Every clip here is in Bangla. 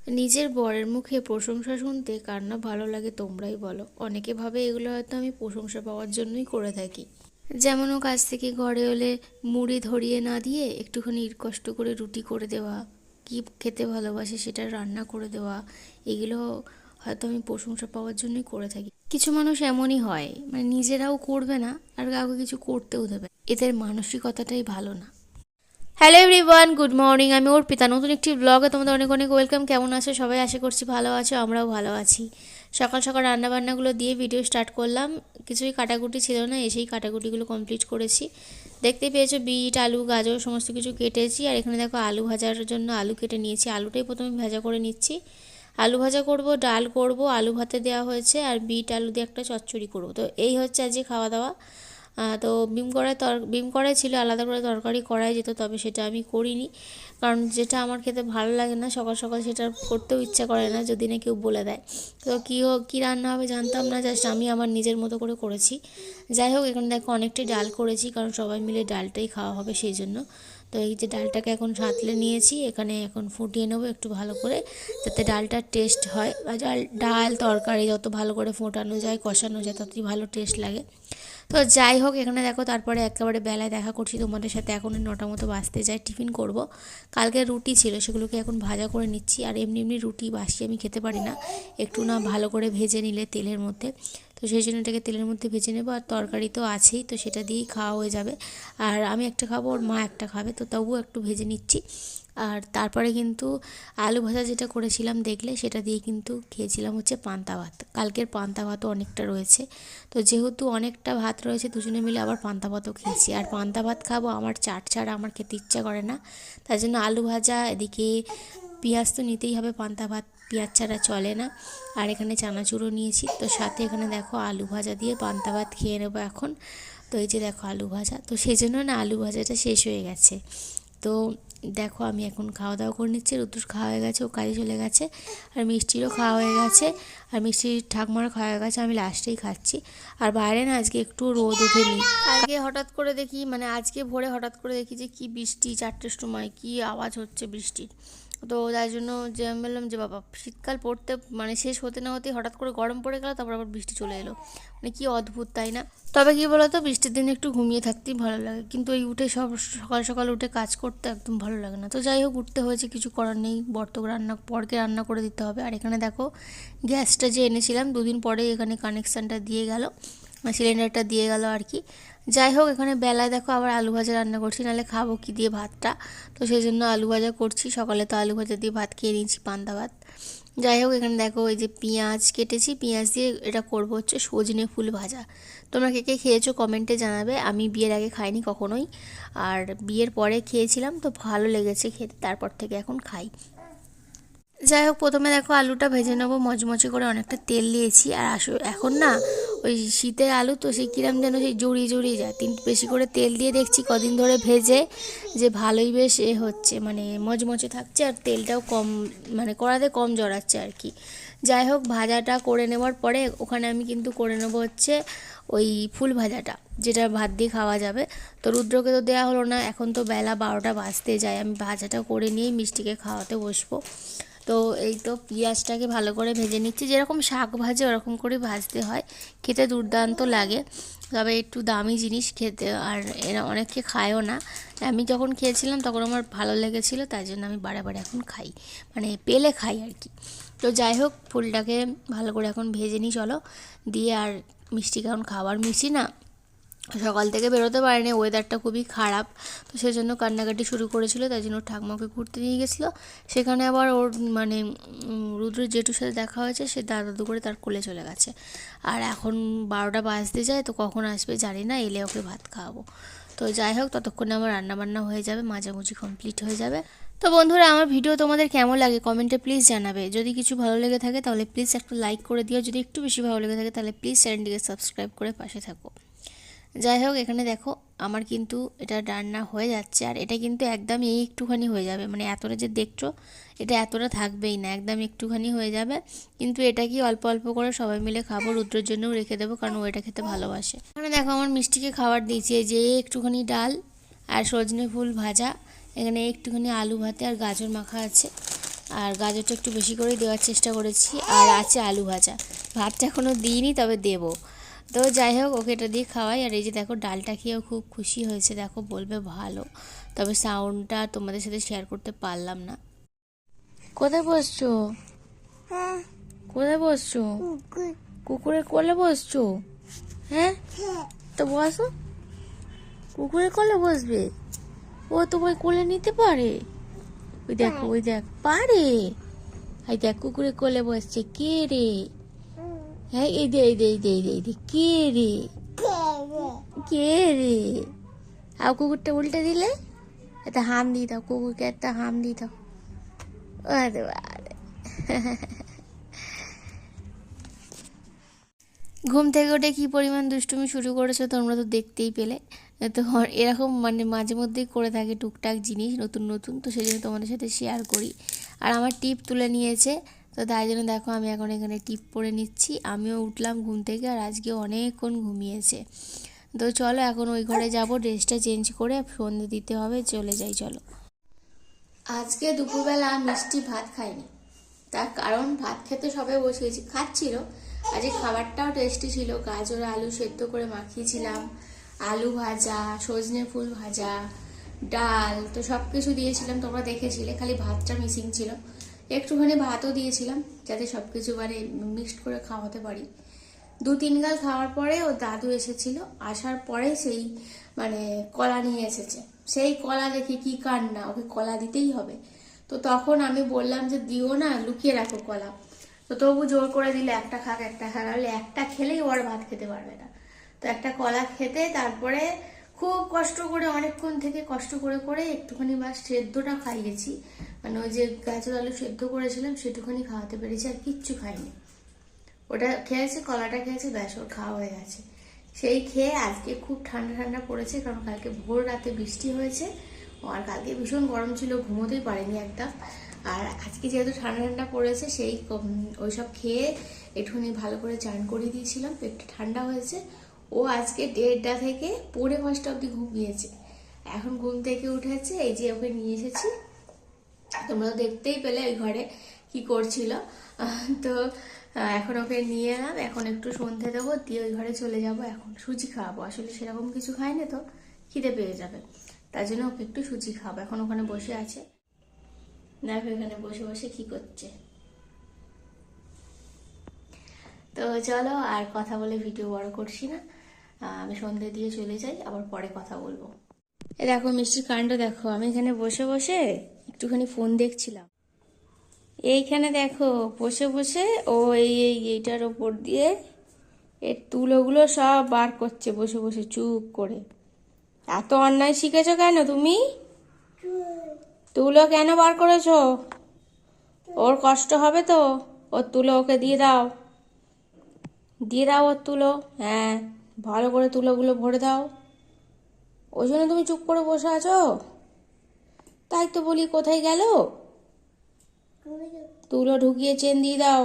নিজের বরের মুখে প্রশংসা শুনতে কার না ভালো লাগে তোমরাই বলো। অনেকে ভাবে এগুলো হয়তো আমি প্রশংসা পাওয়ার জন্যই করে থাকি। যেমন ও কাছ থেকে ঘরে হলে মুড়ি ধরিয়ে না দিয়ে একটুখানি কষ্ট করে রুটি করে দেওয়া, কি খেতে ভালোবাসে সেটা রান্না করে দেওয়া, এগুলো হয়তো আমি প্রশংসা পাওয়ার জন্যই করে থাকি। কিছু মানুষ এমনই হয়, মানে নিজেরাও করবে না আর কাউকে কিছু করতেও দেবে না। এদের মানসিকতাটাই ভালো না। Hello everyone, good morning. আমি অর্পিতা, নতুন একটি ব্লগে তোমাদের অনেক অনেক ওয়েলকাম। কেমন আছো সবাই? আশা করছি ভালো আছো, আমরাও ভালো আছি। সকাল সকাল রান্নাবান্নাগুলো দিয়ে ভিডিও স্টার্ট করলাম। কিছুই কাটাকুটি ছিল না, এসেই কাটাকুটিগুলো কমপ্লিট করেছি। দেখতে পেয়েছো বিট, আলু, গাজর সমস্ত কিছু কেটেছি। আর এখানে দেখো আলু ভাজার জন্য আলু কেটে নিয়েছি। আলুটাই প্রথমে ভাজা করে নিচ্ছি। আলু ভাজা করব, ডাল করব, আলু ভাতে দেওয়া হয়েছে, আর বিট আলু দিয়ে একটা চচ্চড়ি করব। তো এই হচ্ছে আজকে খাওয়া দাওয়া। তো বিম কড়াই ছিল, আলাদা করে তরকারি করাই যেত, তবে সেটা আমি করিনি। কারণ যেটা আমার খেতে ভালো লাগে না সকাল সকাল, সেটা করতেও ইচ্ছা করে না যদি না কেউ বলে দেয়। তো কী রান্না হবে জানতাম না, জাস্ট আমি আমার নিজের মতো করে করেছি। যাই হোক, এখানে দেখো অনেকটাই ডাল করেছি, কারণ সবাই মিলে ডালটাই খাওয়া হবে সেই জন্য। তো এই যে ডালটাকে এখন সাঁতলে নিয়েছি, এখানে এখন ফুটিয়ে নেবো একটু ভালো করে, যাতে ডালটার টেস্ট হয়। বা ডাল তরকারি যত ভালো করে ফোটানো যায়, কষানো যায়, ততই ভালো টেস্ট লাগে। তো যাই হোক, এখানে দেখো তারপরে একেবারে বেলায় দেখা করছি তোমাদের সাথে। এখন 9টা মতো বাজতে যায়, টিফিন করব। কালকে রুটি ছিল, সেগুলোকে এখন ভাজা করে নিচ্ছি। আর এমনি এমনি রুটি বাসি আমি খেতে পারি না, একটু না ভালো করে ভেজে নিলে তেলের মধ্যে। তো সেই জন্য এটাকে তেলের মধ্যে ভেজে নেবো। আর তরকারি তো আছেই, তো সেটা দিয়েই খাওয়া হয়ে যাবে। আর আমি একটা খাবো, ওর মা একটা খাবে, তো তবুও একটু ভেজে নিচ্ছি। আর তারপরে কিন্তু আলু ভাজা যেটা করেছিলাম দেখলে, সেটা দিয়ে কিন্তু খেয়েছিলাম হচ্ছে পান্তা ভাত। কালকের পান্তা ভাতও অনেকটা রয়েছে, তো যেহেতু অনেকটা ভাত রয়েছে, দুজনে মিলে আবার পান্তা ভাতও খেয়েছি। আর পান্তা ভাত খাবো, আমার চাট ছাড়া আমার খেতে ইচ্ছা করে না। তার জন্য আলু ভাজা, এদিকে পেঁয়াজ তো নিতেই হবে, পান্তা ভাত পেঁয়াজ ছাড়া চলে না। আর এখানে চানাচুরও নিয়েছি, তো সাথে এখানে দেখো আলু ভাজা দিয়ে পান্তা ভাত খেয়ে নেবো এখন। তো এই যে দেখো আলু ভাজা, তো সেই জন্য না আলু ভাজাটা শেষ হয়ে গেছে। তো দেখো আমি এখন খাওয়া দাওয়া করে নিচ্ছি। রুদ্র খাওয়া হয়ে গেছে, ও কাজে চলে গেছে। আর মিষ্টিরও খাওয়া হয়ে গেছে, আর মিষ্টির ঠাকুমারও খাওয়া হয়ে গেছে, আমি লাস্টেই খাচ্ছি। আর বাইরে না আজকে একটু রোদ ওঠেনি। আজকে হঠাৎ করে দেখি, মানে আজকে ভোরে হঠাৎ করে দেখি যে কি বৃষ্টি, 4টের সময় কি আওয়াজ হচ্ছে বৃষ্টির। তো তার জন্য যে আমি বললাম যে বাবা, শীতকাল পড়তে মানে শেষ হতে না হতেই হঠাৎ করে গরম পড়ে গেল, তারপর আবার বৃষ্টি চলে এলো। মানে কি অদ্ভুত, তাই না? তবে কি বলতো, বৃষ্টির দিনে একটু ঘুমিয়ে থাকতেই ভালো লাগে, কিন্তু এই উঠে সকাল সকাল উঠে কাজ করতে একদম ভালো লাগে না। তো যাই হোক, উঠতে হয়েছে, কিছু করার নেই। পরকে রান্না করে দিতে হবে। আর এখানে দেখো গ্যাসটা যে এনেছিলাম 2 দিন পরে এখানে কানেকশানটা দিয়ে গেল, সিলিন্ডারটা দিয়ে গেল আর কি। যাই হোক, এখানে বেলায় দেখো আবার আলু ভাজা রান্না করছি, নাহলে খাবো কি দিয়ে ভাতটা। তো সেই জন্য আলু ভাজা করছি। সকালে তো আলু ভাজা দিয়ে ভাত খেয়ে নিয়েছি, পান্তা ভাত। যাই হোক, এখানে দেখো এই যে পেঁয়াজ কেটেছি, পেঁয়াজ দিয়ে এটা করবো হচ্ছে সজনে ফুল ভাজা। তোমরা কে কে খেয়েছো কমেন্টে জানাবে। আমি বিয়ের আগে খাইনি কখনোই, আর বিয়ের পরে খেয়েছিলাম, তো ভালো লেগেছে খেতে, তারপর থেকে এখন খাই। যাই হোক, প্রথমে দেখো আলুটা ভেজে নেবো মচমচে করে, অনেকটা তেল দিয়েছি। আর এখন না ওই শীতের আলু তো সেই কিরম যেন সেই জড়িয়ে জড়িয়ে যায়, বেশি করে তেল দিয়ে দেখছি কদিন ধরে ভেজে যে ভালোই বেশ হচ্ছে, মানে মচমচে থাকছে, আর তেলটাও কম, মানে কড়াতে কম জড়াচ্ছে আর কি। যাই হোক, ভাজাটা করে নেওয়ার পরে ওখানে আমি কিন্তু করে নেবো হচ্ছে ওই ফুল ভাজাটা, যেটা ভাত দিয়ে খাওয়া যাবে। তো রুদ্রকে তো দেওয়া হলো না, এখন তো বেলা 12টা বাজতে যায়। আমি ভাজাটা করে নিয়েই মিষ্টিকে খাওয়াতে বসবো। তো এই তো পেঁয়াজটাকে ভালো করে ভেজে নিচ্ছি, যেরকম শাক ভাজে ওরকম করে ভাজতে হয়, খেতে দুর্দান্ত লাগে। তবে একটু দামি জিনিস খেতে, আর এরা অনেকে খায়ও না। আমি যখন খেয়েছিলাম তখন আমার ভালো লেগেছিলো, তাই জন্য আমি বারে বারে এখন খাই, মানে পেলে খাই আর কি। তো যাই হোক, ফুলটাকে ভালো করে এখন ভেজে নিই চলো, দিয়ে আর মিষ্টিকে এখন খাবার। মিষ্টি না সকাল থেকে বেরোতে পারেনি, ওয়েদারটা খুবই খারাপ, তো সেজন্য কান্নাকাটি শুরু করেছিল। তাই জন্য ঠাকুমাকে ঘুরতে নিয়ে গেছিলো। সেখানে আবার ওর মানে রুদ্রের জেঠুর সাথে দেখা হয়েছে, সে দাদু করে তার কোলে চলে গেছে। আর এখন 12টা বাজতে যায়, তো কখন আসবে জানি না, এলে ওকে ভাত খাওয়াবো। তো যাই হোক, ততক্ষণে আমার রান্নাবান্না হয়ে যাবে, মাঝামাঝি কমপ্লিট হয়ে যাবে। তো বন্ধুরা, আমার ভিডিও তোমাদের কেমন লাগে কমেন্টে প্লিজ জানাবে। যদি কিছু ভালো লেগে থাকে তাহলে প্লিজ একটা লাইক করে দিও, যদি একটু বেশি ভালো লেগে থাকে তাহলে প্লিজ চ্যানেলটিকে সাবস্ক্রাইব করে পাশে থাকো। যাই হোক, এখানে দেখো আমার কিন্তু এটা রান্না হয়ে যাচ্ছে, আর এটা কিন্তু একদমই একটুখানি হয়ে যাবে, মানে এতটা যে দেখছো এটা এতটা থাকবেই না, একদম একটুখানি হয়ে যাবে। কিন্তু এটা কি অল্প অল্প করে সবাই মিলে খাবো, রুদ্রের জন্যও রেখে দেবো, কারণ ও এটা খেতে ভালোবাসে। এখানে দেখো আমার মিষ্টিকে খাবার দিয়েছি, যে একটুখানি ডাল আর সজনে ফুল ভাজা, এখানে একটুখানি আলু ভাতে আর গাজর মাখা আছে। আর গাজরটা একটু বেশি করে দেওয়ার চেষ্টা করেছি। আর আছে আলু ভাজা, ভাতটা এখনও দিইনি, তবে দেবো। তো যাই হোক, ওকে এটা দিয়ে খাওয়াই। আর এই যে দেখো, ডালটা খেয়েও খুব খুশি হয়েছে, দেখো বলবে ভালো, তবে সাউন্ডটা তোমাদের সাথে শেয়ার করতে পারলাম না। কোথায় বসছো? কোথায় বসছো? কুকুরের কোলে বসছো? হ্যাঁ, তো বসো, কুকুরের কোলে বসবে। ও তোমায় কোলে নিতে পারে? ওই দেখো, ওই দেখ, পারে। এই দেখ, কুকুরের কোলে বসছে। কে রে? হ্যাঁ, এই দে, এই দে, এই দে, এই দে, এই দে। কে রে? কে রে? আর কুকুরটা উল্টে দিলে একটা হাম দিয়ে দাও, কুকুরকে একটা হাম দিয়ে দাও। আরে বারে। ঘুম থেকে উঠে কি পরিমাণ দুষ্টুমি শুরু করেছে তোমরা তো দেখতেই পেলে। তো এরকম মানে মাঝে মধ্যেই করে থাকে টুকটাক জিনিস নতুন নতুন, তো সেই জন্য তোমাদের সাথে শেয়ার করি। আর আমার টিপ তুলে নিয়েছে, তো তাই জন্য দেখো আমি এখন এখানে টিপ পরে নিচ্ছি। আমিও উঠলাম ঘুম থেকে, আর আজকে অনেকক্ষণ ঘুমিয়েছে। তো চলো এখন ওই ঘরে যাবো, ড্রেসটা চেঞ্জ করে সন্ধে দিতে হবে, চলে যাই চলো। আজকে দুপুরবেলা মিষ্টি ভাত খাইনি, তার কারণ ভাত খেতে সবাই বসেছি, খাচ্ছিল। আজকে খাবারটাও টেস্টি ছিল, গাজর আলু সেদ্ধ করে মাখিয়েছিলাম, আলু ভাজা, সজনে ফুল ভাজা, ডাল, তো সব কিছু দিয়েছিলাম, তোমরা দেখেছিলে। খালি ভাতটা মিসিং ছিল, একটুখানি ভাতও দিয়েছিলাম যাতে সব কিছু মানে মিক্সড করে খাওয়াতে পারি। 2-3 গাল খাওয়ার পরে ও দাদু এসেছিল, আসার পরে সেই মানে কলা নিয়ে এসেছে। সেই কলা দেখে কি কান্না, ওকে কলা দিতেই হবে। তো তখন আমি বললাম যে দিও না, লুকিয়ে রাখো কলা। তো তবু জোর করে দিলে একটা খাক, একটা খাক, বলে একটা খেলেই ওর ভাত খেতে পারবে না। তো একটা কলা খেতে তারপরে খুব কষ্ট করে অনেকক্ষণ থেকে কষ্ট করে করে একটুখানি বা সেদ্ধটা খাইয়েছি, মানে ওই যে গাজর আলু সেদ্ধ করেছিলাম সেটুখানি খাওয়াতে পেরেছি, আর কিচ্ছু খাইনি। ওটা খেয়েছে, কলাটা খেয়েছে, ব্যাস ওর খাওয়া হয়ে গেছে। সেই খেয়ে আজকে খুব ঠান্ডা ঠান্ডা পড়েছে, কারণ কালকে ভোর রাতে বৃষ্টি হয়েছে, আর কালকে ভীষণ গরম ছিল, ঘুমোতেই পারিনি একদম। আর আজকে যেহেতু ঠান্ডা ঠান্ডা পড়েছে, সেই ওইসব খেয়ে একটুখানি ভালো করে চান করিয়ে দিয়েছিলাম, পেটটা ঠান্ডা হয়েছে। ও আজকে 1:30 থেকে 4:45 অবধি ঘুমিয়েছে। এখন ঘুম থেকে উঠেছে, এই যে ওকে নিয়ে এসেছি, তোমরা তো দেখতেই পেলে ওই ঘরে কি করছিল। তো এখন ওকে নিয়ে এলাম, এখন একটু সন্ধে দেবো, দিয়ে ওই ঘরে চলে যাব। এখন সুজি খাওয়াবো, আসলে সেরকম কিছু খাই না, তো খিদে পেয়ে যাবে, তার জন্য ওকে একটু সুজি খাওয়াবো। এখন ওখানে বসে আছে, দেখো এখানে বসে বসে কি করছে। তো চলো, আর কথা বলে ভিডিও বড় করছি না, আমি সন্ধে দিয়ে চলে যাই, আবার পরে কথা বলবো। এ দেখো মিষ্টির কাণ্ড দেখো, আমি এখানে বসে বসে একটুখানি ফোন দেখছিলাম। এইখানে দেখো বসে বসে ও এইটার ওপর দিয়ে এর তুলোগুলো সব বার করছে বসে বসে চুপ করে। এত অন্যায় শিখেছো কেন তুমি? তুলো কেন বার করেছো? ওর কষ্ট হবে তো, ওর তুলো ওকে দিয়ে দাও, দিয়ে দাও ওর তুলো। হ্যাঁ, ভালো করে তুলোগুলো ভরে দাও। ওই জন্য তুমি চুপ করে বসে আছো? তাই তো বলি, কোথায় গেল? তুলো ঢুকিয়ে চেন দিয়ে দাও।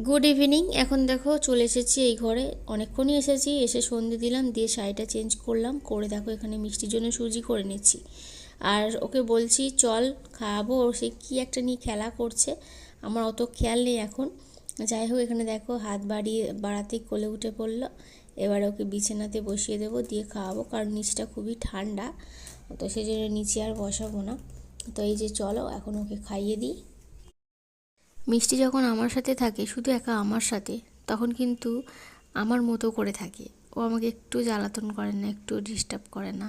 গুড ইভিনিং, এখন দেখো চলে এসেছি এই ঘরে, অনেকক্ষণই এসেছি, এসে সন্ধে দিলাম, দিয়ে শাড়িটা চেঞ্জ করলাম, করে দেখো এখানে মিষ্টির জন্য সুজি করে নিচ্ছি। আর ওকে বলছি চল খাওয়াবো, ও সে কী একটা নিয়ে খেলা করছে, আমার অত খেয়াল নেই এখন। যাই হোক, এখানে দেখো হাত বাড়াতেই কোলে উঠে পড়লো। এবার ওকে বিছানাতে বসিয়ে দেবো, দিয়ে খাওয়াবো, কারণ নিচটা খুবই ঠান্ডা, তো সেই জন্য নিচে আর বসাবো না। তো এই যে চলো এখন ওকে খাইয়ে দিই। মিষ্টি যখন আমার সাথে থাকে, শুধু একা আমার সাথে, তখন কিন্তু আমার মতো করে থাকে। ও আমাকে একটু জ্বালাতন করে না, একটু ডিস্টার্ব করে না,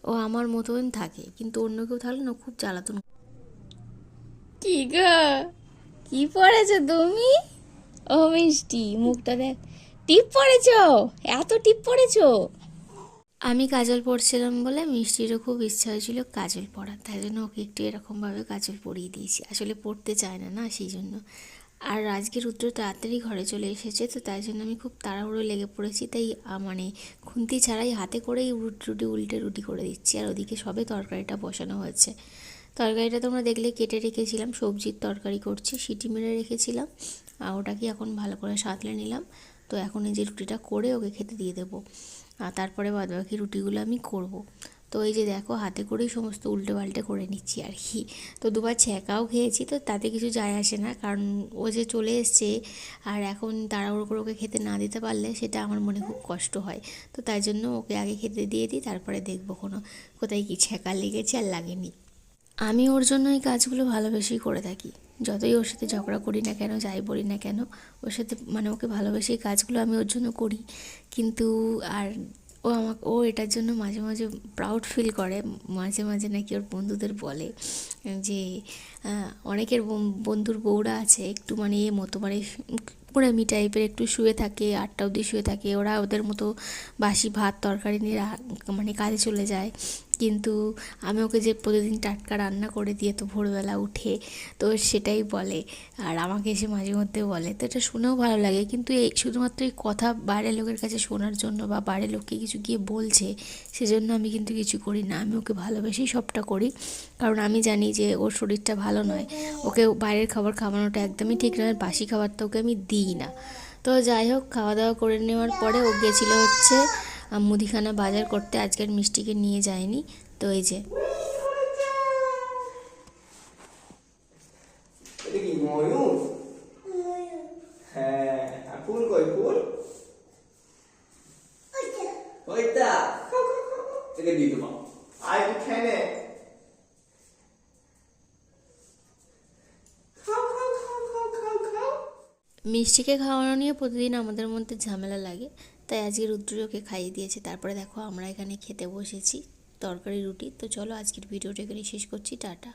ও আমার মতন থাকে। কিন্তু অন্য কেউ থাকলে না খুব জ্বালাতন। কি গো, কি পড়েছো তুমি? ও মিষ্টি, মুখটা দেখ, টিপ পড়েছো? এত টিপ পড়েছো? আমি কাজল পরছিলাম বলে মিষ্টিরও খুব ইচ্ছা হয়েছিল কাজল পরার, তাই জন্য ওকে একটু এরকমভাবে কাজল পরিয়ে দিয়েছি। আসলে পড়তে চায় না, না সেই জন্য। আর আজকে রুদ্র তাড়াতাড়ি ঘরে চলে এসেছে, তো তাই জন্য আমি খুব তাড়াহুড়ো লেগে পড়েছি, তাই মানে খুন্তি ছাড়াই হাতে করেই রুটি উল্টে রুটি করে দিচ্ছি। আর ওদিকে সবে তরকারিটা বসানো হয়েছে। তরকারিটা তোমরা দেখলে কেটে রেখেছিলাম, সবজির তরকারি করছি, সিটি মেরে রেখেছিলাম, আর ওটাকে এখন ভালো করে সাঁতলে নিলাম। তো এখন এই যে রুটিটা করে ওকে খেতে দিয়ে দেবো, আর তারপরে বাদবাকি রুটিগুলো আমি করব। তো এই যে দেখো হাতে করেই সমস্ত উল্টে পাল্টে করে নিচ্ছি আর কি। তো দুবার ছ্যাঁকাও খেয়েছি, তো তাতে কিছু যায় আসে না, কারণ ও যে চলে এসছে আর এখন তাড়াহুড়ো করে ওকে খেতে না দিতে পারলে সেটা আমার মনে খুব কষ্ট হয়। তো তাই জন্য ওকে আগে খেতে দিয়ে দিই, তারপরে দেখবো কোথায় কি ছ্যাঁকা লেগেছে আর লাগেনি। আমি ওর জন্য এই কাজগুলো ভালোবেসেই করে থাকি। যতই ওর সাথে ঝগড়া করি না কেন, যাই বলি না কেন, ওর সাথে মানে ওকে ভালোবেসে এই কাজগুলো আমি ওর জন্য করি। কিন্তু আর ও এটার জন্য মাঝে মাঝে প্রাউড ফিল করে। মাঝে মাঝে নাকি ওর বন্ধুদের বলে যে অনেকের বন্ধুর বউরা আছে একটু মানে মতো মানে কুড়ামি টাইপের, একটু শুয়ে থাকে 8টা অবধি শুয়ে থাকে, ওরা ওদের মতো বাসি ভাত তরকারি নিয়ে মানে কাজে চলে যায়। কিন্তু আমি ওকে যে প্রতিদিন টাটকা রান্না করে দিয়ে তো ভোরবেলা উঠে, তো সেটাই বলে আর আমাকে এসে মাঝে মধ্যে বলে। তো এটা শুনেও ভালো লাগে, কিন্তু এই শুধুমাত্র এই কথা বাইরের লোকের কাছে শোনার জন্য বা বাইরের লোককে কিছু গিয়ে বলছে সেজন্য আমি কিন্তু কিছু করি না। আমি ওকে ভালোবেসেই সবটা করি, কারণ আমি জানি যে ওর শরীরটা ভালো নয়, ওকে বাইরের খাবার খাওয়ানোটা একদমই ঠিক নয়, বাসি খাবারটা ওকে আমি দিই না। তো যাই হোক, খাওয়া দাওয়া করে নেওয়ার পরে ও গেছিলো হচ্ছে মুদিখানা বাজার করতে, আজকের মিষ্টিকে নিয়ে যায়নি। তো এই যে এটা কি ময়ূর? হ্যাঁ, আর ফুল কই ফুল? ওইটা খাও খাও খাও খাও। এটা দিয়ে দেবো, আয় একটু খেয়ে নে। খাও খাও খাও খাও খাও খাও। মিষ্টিকে খাওয়ানো নিয়ে প্রতিদিন আমাদের মধ্যে ঝামেলা লাগে, তাই আজকে রুদ্রকে খাইয়ে দিয়েছে। তারপরে দেখো আমরা এখানে খেতে বসেছি তরকারি রুটি। তো চলো আজকের ভিডিওটা এখানে শেষ করছি, টাটা।